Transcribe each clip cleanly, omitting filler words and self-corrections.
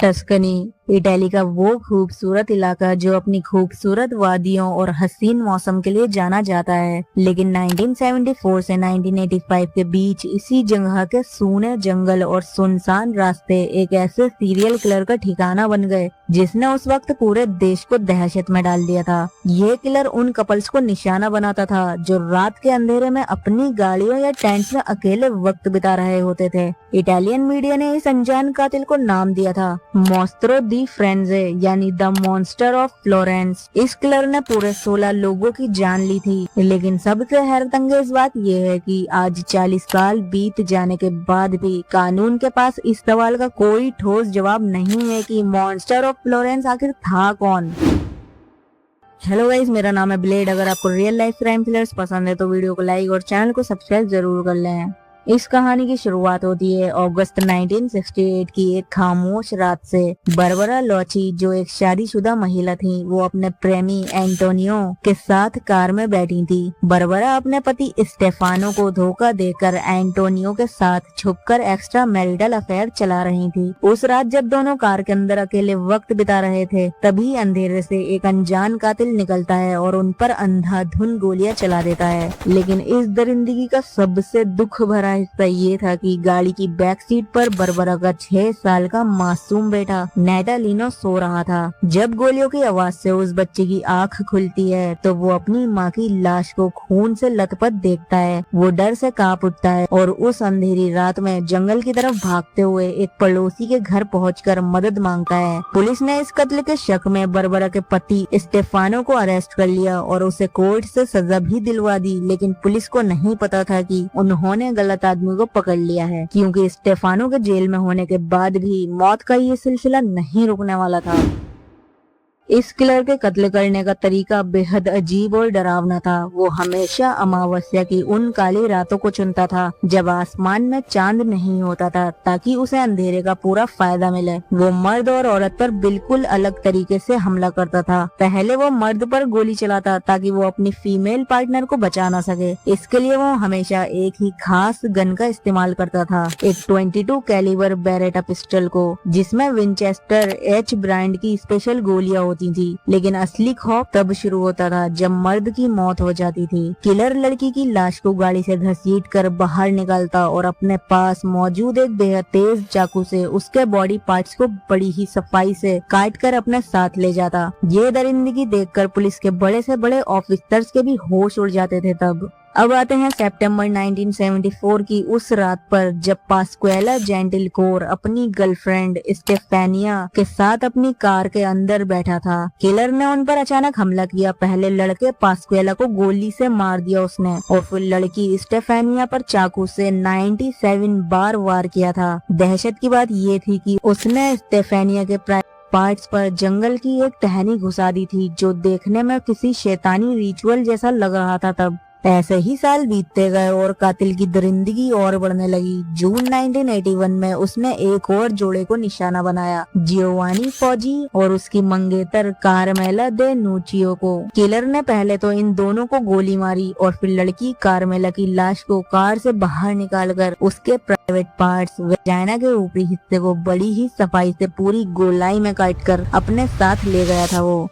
Tuscany Italy का वो खूबसूरत इलाका जो अपनी खूबसूरत वादियों और हसीन मौसम के लिए जाना जाता है, लेकिन 1974 से 1985 के बीच इसी जगह के सूने जंगल और सुनसान रास्ते एक ऐसे सीरियल किलर का ठिकाना बन गए जिसने उस वक्त पूरे देश को दहशत में डाल दिया था। ये किलर उन कपल्स को निशाना बनाता था जो रात के अंधेरे में अपनी गाड़ियों या टेंट्स में अकेले वक्त बिता रहे होते थे। इटालियन मीडिया ने इस अनजान कातिल को नाम दिया था मोस्त्रो दी फ्रेंजे, यानी द मॉन्स्टर ऑफ फ्लोरेंस। इस किलर ने पूरे 16 लोगों की जान ली थी, लेकिन सबसे हैरत अंगेज बात यह है कि आज 40 साल बीत जाने के बाद भी कानून के पास इस सवाल का कोई ठोस जवाब नहीं है कि मॉन्स्टर ऑफ फ्लोरेंस आखिर था कौन। हेलो गाइस, मेरा नाम है ब्लेड। अगर आपको रियल लाइफ क्राइम थ्रिलर्स पसंद है तो वीडियो को लाइक और चैनल को सब्सक्राइब जरूर कर लें। इस कहानी की शुरुआत होती है अगस्त 1968 की एक खामोश रात से। बारबरा लोची, जो एक शादीशुदा महिला थी, वो अपने प्रेमी एंटोनियो के साथ कार में बैठी थी। बारबरा अपने पति स्टेफानो को धोखा देकर एंटोनियो के साथ छुपकर एक्स्ट्रा मैरिटल अफेयर चला रही थी। उस रात जब दोनों कार के अंदर अकेले वक्त बिता रहे थे, तभी अंधेरे से एक अनजान कातिल निकलता है और उन पर अंधाधुन गोलियां चला देता है। लेकिन इस दरिंदगी का सबसे दुख भरा हिस्सा ये था कि गाड़ी की बैक सीट पर बारबरा का 6 साल का मासूम बेटा नेटालिनो सो रहा था। जब गोलियों की आवाज से उस बच्चे की आंख खुलती है तो वो अपनी माँ की लाश को खून से लथपथ देखता है। वो डर से कांप उठता है और उस अंधेरी रात में जंगल की तरफ भागते हुए एक पड़ोसी के घर पहुंचकर मदद मांगता है। पुलिस ने इस कत्ल के शक में बारबरा के पति स्टेफानो को अरेस्ट कर लिया और उसे कोर्ट से सजा भी दिलवा दी, लेकिन पुलिस को नहीं पता था कि उन्होंने गलत आदमी को पकड़ लिया है, क्योंकि स्टेफानो के जेल में होने के बाद भी मौत का ये सिलसिला नहीं रुकने वाला था। इस किलर के कत्ल करने का तरीका बेहद अजीब और डरावना था। वो हमेशा अमावस्या की उन काली रातों को चुनता था जब आसमान में चांद नहीं होता था, ताकि उसे अंधेरे का पूरा फायदा मिले। वो मर्द और औरत पर बिल्कुल अलग तरीके से हमला करता था। पहले वो मर्द पर गोली चलाता ताकि वो अपनी फीमेल पार्टनर को बचा ना सके। इसके लिए वो हमेशा एक ही खास गन का इस्तेमाल करता था, एक 22 कैलिबर बेरेटा पिस्टल को, जिसमें विंचेस्टर एच ब्रांड की स्पेशल गोलियां होती थी। लेकिन असली खौफ तब शुरू होता था जब मर्द की मौत हो जाती थी। किलर लड़की की लाश को गाड़ी से घसीटकर बाहर निकालता और अपने पास मौजूद एक बेहद तेज चाकू से उसके बॉडी पार्ट्स को बड़ी ही सफाई से काटकर अपने साथ ले जाता। ये दरिंदगी देखकर पुलिस के बड़े से बड़े ऑफिसर्स के भी होश उड़ जाते थे। तब अब आते हैं सितंबर 1974 की उस रात पर, जब पास्क्वेला जेंटिलकोर अपनी गर्लफ्रेंड स्टेफानिया के साथ अपनी कार के अंदर बैठा था। किलर ने उन पर अचानक हमला किया। पहले लड़के पास्क्वेला को गोली से मार दिया उसने, और फिर लड़की स्टेफानिया पर चाकू से 97 बार वार किया था। दहशत की बात ये थी कि उसने स्टेफानिया के पार्ट्स पर जंगल की एक टहनी घुसा दी थी, जो देखने में किसी शैतानी रिचुअल जैसा लग रहा था। तब ऐसे ही साल बीतते गए और कातिल की दरिंदगी और बढ़ने लगी। जून 1981 में उसने एक और जोड़े को निशाना बनाया, जियोवानी फौजी और उसकी मंगेतर कारमेला दे नूचियो को। किलर ने पहले तो इन दोनों को गोली मारी और फिर लड़की कारमेला की लाश को कार से बाहर निकालकर उसके प्राइवेट पार्ट्स, वजाइना के ऊपरी हिस्से को बड़ी ही सफाई से पूरी गोलाई में काटकर अपने साथ ले गया था। वो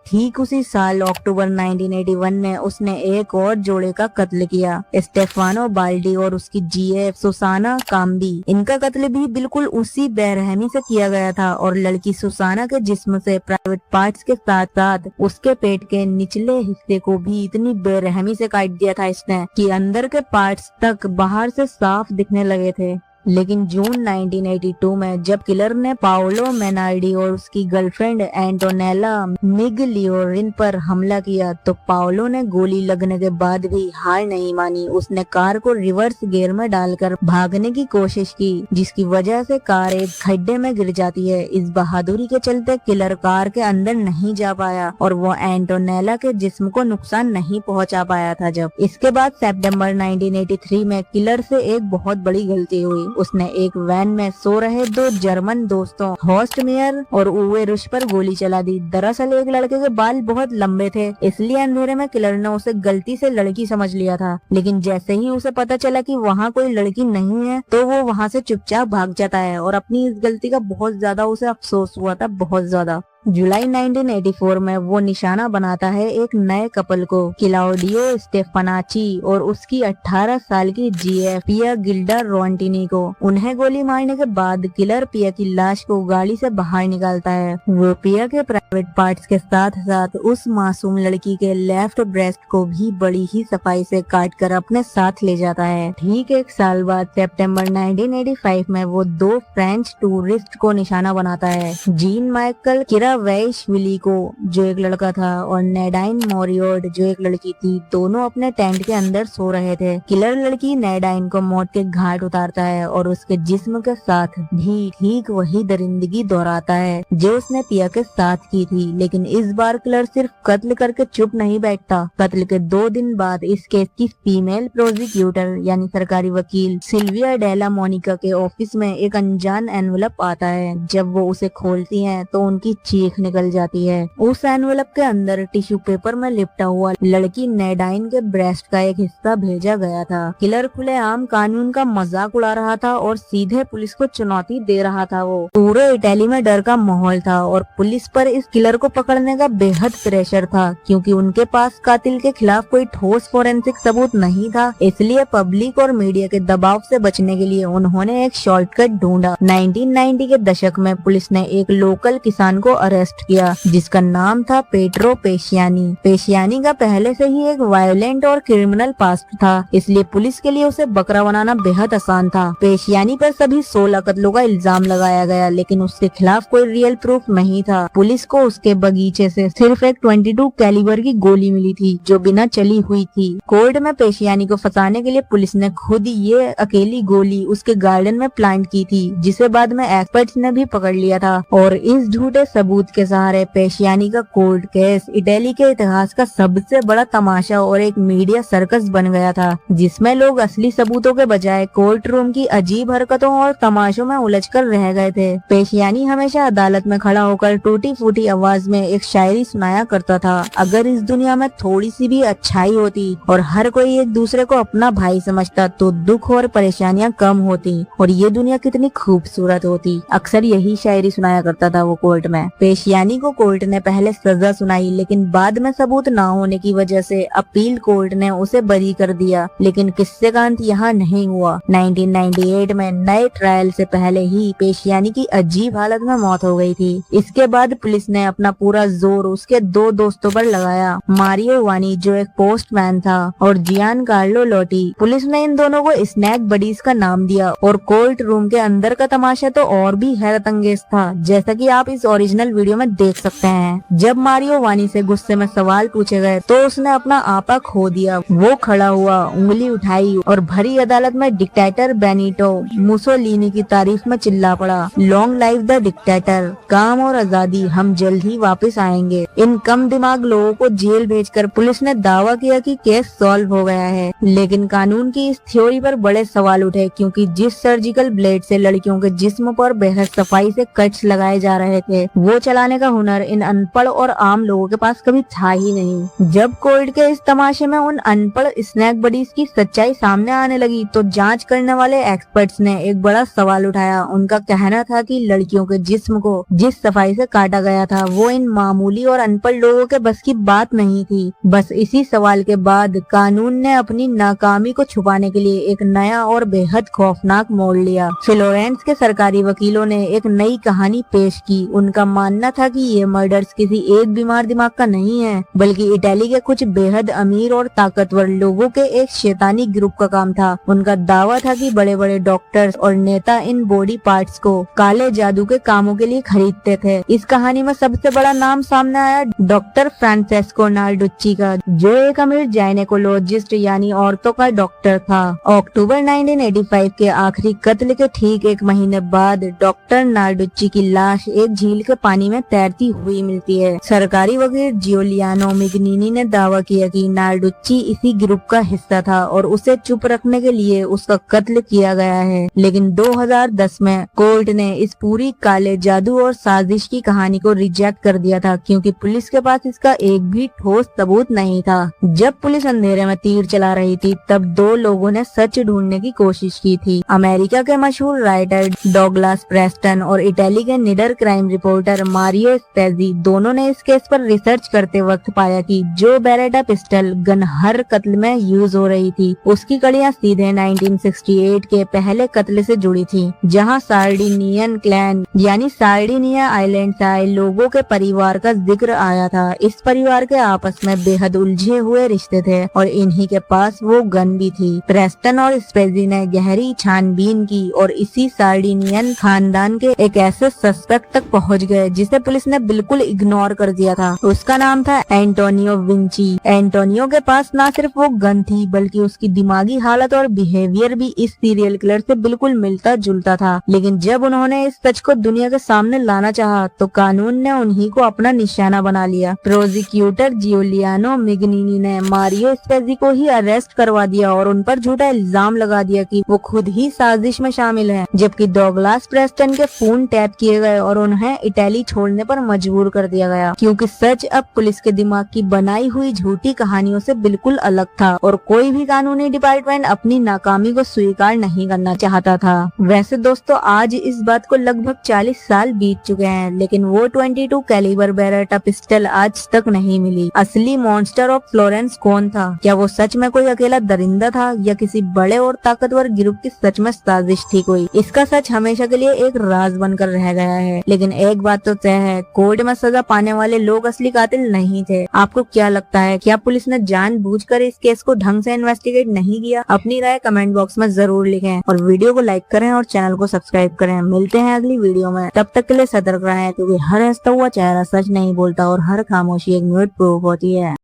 ठीक उसी साल अक्टूबर 1981 में उसने एक और जोड़े का कत्ल किया, स्टेफानो बाल्डी और उसकी जीएफ सुसाना काम्बी। इनका कत्ल भी बिल्कुल उसी बेरहमी से किया गया था और लड़की सुसाना के जिस्म से प्राइवेट पार्ट्स के साथ साथ उसके पेट के निचले हिस्से को भी इतनी बेरहमी से काट दिया था इसने कि अंदर के पार्ट्स तक बाहर से साफ दिखने लगे थे। लेकिन जून 1982 में जब किलर ने पाओलो मेनार्डी और उसकी गर्लफ्रेंड एंटोनेला मिगलियोरिन पर हमला किया, तो पाओलो ने गोली लगने के बाद भी हार नहीं मानी। उसने कार को रिवर्स गियर में डालकर भागने की कोशिश की, जिसकी वजह से कार एक खड्डे में गिर जाती है। इस बहादुरी के चलते किलर कार के अंदर नहीं जा पाया और वो एंटोनेला के जिस्म को नुकसान नहीं पहुंचा पाया था। जब इसके बाद सितंबर 1983 में किलर से एक बहुत बड़ी गलती हुई। उसने एक वैन में सो रहे दो जर्मन दोस्तों हॉस्ट मेयर और उवे रुश पर गोली चला दी। दरअसल एक लड़के के बाल बहुत लंबे थे, इसलिए अंधेरे में किलर ने उसे गलती से लड़की समझ लिया था। लेकिन जैसे ही उसे पता चला कि वहाँ कोई लड़की नहीं है तो वो वहाँ से चुपचाप भाग जाता है और अपनी इस गलती का बहुत ज्यादा उसे अफसोस हुआ था, बहुत ज्यादा। जुलाई 1984 में वो निशाना बनाता है एक नए कपल को, क्लाउडियो स्टेफानाची और उसकी 18 साल की जीएफ पिया गिल्डा रोंटिनी को। उन्हें गोली मारने के बाद किलर पिया की लाश को गाड़ी से बाहर निकालता है। वो पिया के प्राइवेट पार्ट्स के साथ साथ उस मासूम लड़की के लेफ्ट ब्रेस्ट को भी बड़ी ही सफाई से काट कर अपने साथ ले जाता है। ठीक एक साल बाद सितंबर 1985 में वो दो फ्रेंच टूरिस्ट को निशाना बनाता है, जीन माइकल वैशविली को जो एक लड़का था और नेडाइन मोरियोड जो एक लड़की थी। दोनों अपने टेंट के अंदर सो रहे थे। किलर लड़की नेडाइन को मौत के घाट उतारता है और उसके जिस्म के साथ भी ठीक वही दरिंदगी दोहराता है जो उसने पिया के साथ की थी। लेकिन इस बार किलर सिर्फ कत्ल करके चुप नहीं बैठता। कत्ल के 2 दिन बाद इस केस की फीमेल प्रोसिक्यूटर यानी सरकारी वकील सिल्विया डेला मोनिका के ऑफिस में एक अनजान एनवलप आता है। जब वो उसे खोलती है तो उनकी चीख निकल जाती है। उस एनवलप के अंदर टिश्यू पेपर में लिपटा हुआ लड़की नेडाइन के ब्रेस्ट का एक हिस्सा भेजा गया था। किलर खुलेआम कानून का मजाक उड़ा रहा था और सीधे पुलिस को चुनौती दे रहा था। वो पूरे इटली में डर का माहौल था और पुलिस पर इस किलर को पकड़ने का बेहद प्रेशर था, क्योंकि उनके पास कातिल के खिलाफ कोई ठोस फोरेंसिक सबूत नहीं था। इसलिए पब्लिक और मीडिया के दबाव से बचने के लिए उन्होंने एक शॉर्टकट ढूंढा। 1990 के दशक में पुलिस ने एक लोकल किसान को अरेस्ट किया जिसका नाम था पेट्रो पेशियानी। पेशियानी का पहले से ही एक वायलेंट और क्रिमिनल पास्ट था, इसलिए पुलिस के लिए उसे बकरा बनाना बेहद आसान था। पेशियानी पर सभी 16 कत्लों का इल्जाम लगाया गया, लेकिन उसके खिलाफ कोई रियल प्रूफ नहीं था। पुलिस को उसके बगीचे से सिर्फ एक 22 कैलिबर की गोली मिली थी जो बिना चली हुई थी। कोर्ट में पेशियानी को फंसाने के लिए पुलिस ने खुद ये अकेली गोली उसके गार्डन में प्लांट की थी, जिसे बाद में एक्सपर्ट्स ने भी पकड़ लिया था। और इस झूठे सबूत के सहारे पेशियानी का कोर्ट केस इटली के इतिहास का सबसे बड़ा तमाशा और एक मीडिया सर्कस बन गया था, जिसमें लोग असली सबूतों के बजाय कोर्ट रूम की अजीब हरकतों और तमाशों में उलझकर रह गए थे। पेशियानी हमेशा अदालत में खड़ा होकर टूटी फूटी आवाज में एक शायरी सुनाया करता था, अगर इस दुनिया में थोड़ी सी भी अच्छाई होती और हर कोई एक दूसरे को अपना भाई समझता तो दुख और परेशानियां कम होती और ये दुनिया कितनी खूबसूरत होती। अक्सर यही शायरी सुनाया करता था वो कोर्ट में। पेशियानी को कोर्ट ने पहले सजा सुनाई, लेकिन बाद में सबूत न होने की वजह से अपील कोर्ट ने उसे बरी कर दिया। लेकिन किस्से का अंत यहाँ नहीं हुआ। 1998 में नए ट्रायल से पहले ही पेशियानी की अजीब हालत में मौत हो गई थी। इसके बाद पुलिस ने अपना पूरा जोर उसके 2 दोस्तों पर लगाया, मारियो वानी जो एक पोस्टमैन था और जियान कार्लो लोटी। पुलिस ने इन दोनों को स्नैक बडीज का नाम दिया और कोर्ट रूम के अंदर का तमाशा तो और भी हैरत अंगेज था, जैसा कि आप इस ओरिजिनल वीडियो में देख सकते हैं। जब मारियो वानी से गुस्से में सवाल पूछे गए तो उसने अपना आपा खो दिया। वो खड़ा हुआ, उंगली उठाई और भरी अदालत में डिक्टेटर बेनिटो मुसोलिनी की तारीफ में चिल्ला पड़ा, लॉन्ग लाइफ द डिक्टेटर, काम और आजादी, हम जल्द ही वापस आएंगे। इन कम दिमाग लोगों को जेल भेजकर पुलिस ने दावा किया कि केस सॉल्व हो गया है। लेकिन कानून की इस थ्योरी पर बड़े सवाल उठे, क्योंकि जिस सर्जिकल ब्लेड से लड़कियों के जिस्म पर बेहद सफाई से कट्स लगाए जा रहे थे, वो चलाने का हुनर इन अनपढ़ और आम लोगों के पास कभी था ही नहीं। जब कोर्ट के इस तमाशे में उन अनपढ़ स्नैक बडीज की सच्चाई सामने आने लगी तो जांच करने वाले एक्सपर्ट्स ने एक बड़ा सवाल उठाया। उनका कहना था कि लड़कियों के जिस्म को जिस सफाई से काटा गया था वो इन मामूली और अनपढ़ लोगों के बस की बात नहीं थी। बस इसी सवाल के बाद कानून ने अपनी नाकामी को छुपाने के लिए एक नया और बेहद खौफनाक मोड़ लिया। फ्लोरेंस के सरकारी वकीलों ने एक नई कहानी पेश की। उनका मानना था कि ये मर्डर्स किसी एक बीमार दिमाग का नहीं है, बल्कि इटली के कुछ बेहद अमीर और ताकतवर लोगों के एक शैतानी ग्रुप का काम था। उनका दावा था कि बड़े बड़े डॉक्टर्स और नेता इन बॉडी पार्ट्स को काले जादू के कामों के लिए खरीदते थे। इस कहानी में सबसे बड़ा नाम सामने आया डॉक्टर फ्रांसेस्को नार्डुच्ची का, जो एक अमीर जाइनेकोलॉजिस्ट यानी औरतों का डॉक्टर था। अक्टूबर 1985 के आखिरी कत्ल के ठीक 1 महीने बाद डॉक्टर नार्डुच्ची की लाश एक झील के पानी पानी में तैरती हुई मिलती है। सरकारी वकील जियोलियानो मिगनीनी ने दावा किया कि नार्डुच्ची इसी ग्रुप का हिस्सा था और उसे चुप रखने के लिए उसका कत्ल किया गया है। लेकिन 2010 में कोर्ट ने इस पूरी काले जादू और साजिश की कहानी को रिजेक्ट कर दिया था, क्योंकि पुलिस के पास इसका एक भी ठोस सबूत नहीं था। जब पुलिस अंधेरे में तीर चला रही थी तब दो लोगों ने सच ढूंढने की कोशिश की थी। अमेरिका के मशहूर राइटर डॉगलास प्रेस्टन और इटली के निडर क्राइम रिपोर्टर मारियो स्पेजी दोनों ने इस केस पर रिसर्च करते वक्त पाया कि जो बेरेटा पिस्टल गन हर कत्ल में यूज हो रही थी उसकी कड़ियां सीधे 1968 के पहले कत्ल से जुड़ी थी, जहां सार्डिनियन क्लैन यानी सार्डिनिया आइलैंड से आए लोगों के परिवार का जिक्र आया था। इस परिवार के आपस में बेहद उलझे हुए रिश्ते थे और इन्हीं के पास वो गन भी थी। प्रेस्टन और स्पेजी ने गहरी छानबीन की और इसी सार्डिनियन खानदान के एक ऐसे सस्पेक्ट तक पहुंच गए जिसे पुलिस ने बिल्कुल इग्नोर कर दिया था। उसका नाम था एंटोनियो विंची। एंटोनियो के पास न सिर्फ वो गन थी बल्कि उसकी दिमागी हालत और बिहेवियर भी इस सीरियल किलर से बिल्कुल मिलता जुलता था। लेकिन जब उन्होंने इस सच को दुनिया के सामने लाना चाहा तो कानून ने उन्हीं को अपना निशाना बना लिया। प्रोसिक्यूटर जियोलियानो मिगनीनी ने मारियो स्पेजी को ही अरेस्ट करवा दिया और उन पर झूठा इल्जाम लगा दिया कि वो खुद ही साजिश में शामिल हैं, जबकि डॉगलास प्रेस्टन के फोन टैप किए गए और उन्हें इटली छोड़ने पर मजबूर कर दिया गया, क्योंकि सच अब पुलिस के दिमाग की बनाई हुई झूठी कहानियों से बिल्कुल अलग था और कोई भी कानूनी डिपार्टमेंट अपनी नाकामी को स्वीकार नहीं करना चाहता था। वैसे दोस्तों, आज इस बात को लगभग 40 साल बीत चुके हैं, लेकिन वो 22 कैलिबर बेरेटा पिस्टल आज तक नहीं मिली। असली मॉन्स्टर ऑफ फ्लोरेंस कौन था? क्या वो सच में कोई अकेला दरिंदा था या किसी बड़े और ताकतवर ग्रुप की सच में साजिश थी कोई? इसका सच हमेशा के लिए एक राज बनकर रह गया है। लेकिन एक बात तो तय है, कोर्ट में सजा पाने वाले लोग असली कातिल नहीं थे। आपको क्या लगता है, क्या पुलिस ने जानबूझकर इस केस को ढंग से इन्वेस्टिगेट नहीं किया? अपनी राय कमेंट बॉक्स में जरूर लिखें और वीडियो को लाइक करें और चैनल को सब्सक्राइब करें। मिलते हैं अगली वीडियो में, तब तक के लिए सतर्क रहें, क्योंकि हर हंसता हुआ चेहरा सच नहीं बोलता और हर खामोशी एक मिनट प्रूफ होती है।